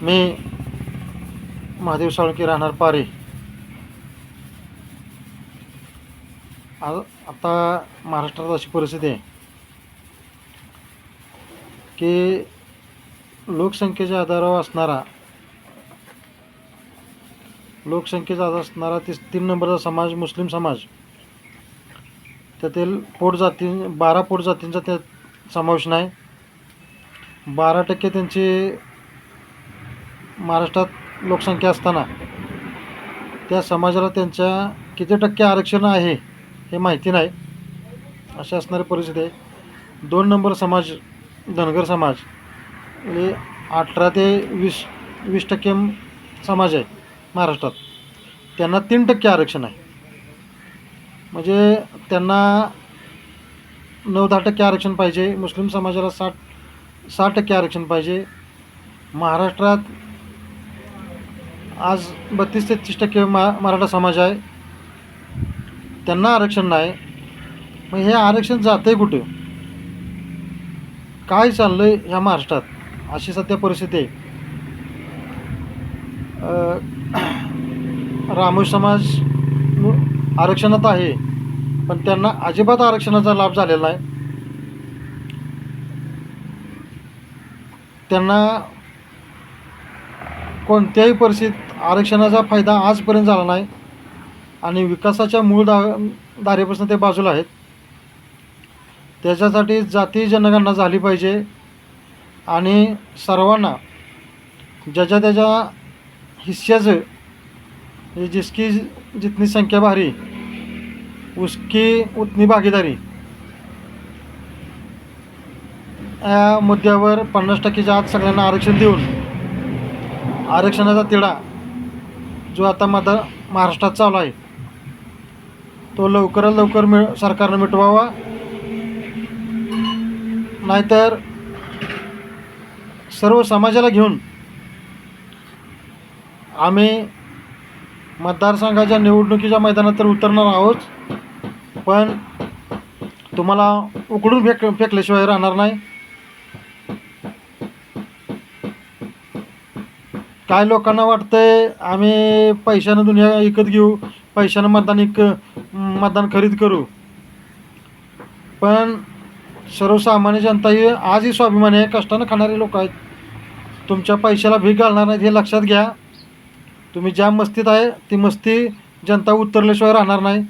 मी महादेव साळुंखे राहणार पारे. आता महाराष्ट्रात अशी परिस्थिती आहे की लोकसंख्येच्या आधारावर असणारा तीन नंबरचा समाज मुस्लिम समाज, त्यातील पोटजाती 12 पोटजातींचा त्यात समावेश नाही. 12% त्यांची महाराष्ट्रात लोकसंख्या असताना त्या समाजाला त्यांच्या किती टक्के आरक्षण आहे हे माहिती नाही. अशी असणारी परिस्थिती आहे. 2 नंबर समाज धनगर समाज म्हणजे 18 ते 20% समाज आहे महाराष्ट्रात, त्यांना 3% आरक्षण आहे. म्हणजे त्यांना 9-10% आरक्षण पाहिजे. मुस्लिम समाजाला 60% आरक्षण पाहिजे. महाराष्ट्रात आज 32-33% मराठा समाज आहे, त्यांना आरक्षण नाही. मग हे आरक्षण जातं आहे कुठे? काय चाललं आहे ह्या महाराष्ट्रात? अशी सध्या परिस्थिती आहे. रामोशी समाज आरक्षणात आहे, पण त्यांना अजिबात आरक्षणाचा लाभ झालेला नाही. त्यांना कोणत्याही परिस्थितीत आरक्षणाचा फायदा आजपर्यंत झाला नाही आणि विकासाच्या मूळ धारेपासून ते बाजूला आहेत. त्याच्यासाठी जाती जनगणना झाली पाहिजे आणि सर्वांना ज्याच्या त्याच्या हिस्स्याचं, जिसकी जितनी संख्या भारी उसकी उतनी भागीदारी या मुद्द्यावर 50%च्या आत सगळ्यांना आरक्षण देऊन आरक्षणाचा तिढा जो आता महाराष्ट्रात चालू आहे तो लवकरात लवकर सरकारनं मिटवावा. नाहीतर सर्व समाजाला घेऊन आम्ही मतदारसंघाच्या निवडणुकीच्या मैदानात तर उतरणार आहोत, पण तुम्हाला उकडून फेकल्याशिवाय राहणार नाही. काय लोकांना वाटतंय आम्ही पैशानं दुनिया विकत घेऊ, पैशानं मतदान खरेदी करू, पण सर्वसामान्य जनता ही आजही स्वाभिमानी आहे, कष्टानं खाणारे लोक आहेत. तुमच्या पैशाला भीक घालणार नाहीत हे लक्षात घ्या. तुम्ही ज्या मस्तीत आहे ती मस्ती जनता उतरल्याशिवाय राहणार नाही.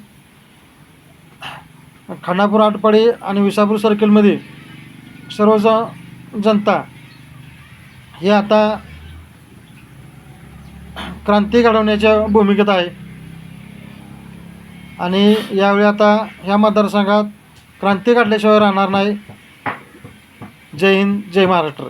खानापूर आटपाडी आणि विसापूर सर्कलमध्ये सर्व जनता हे आता क्रांती घडवण्याच्या भूमिकेत आहे आणि यावेळी आता ह्या मतदारसंघात क्रांती काढल्याशिवाय राहणार नाही. जय हिंद, जय महाराष्ट्र.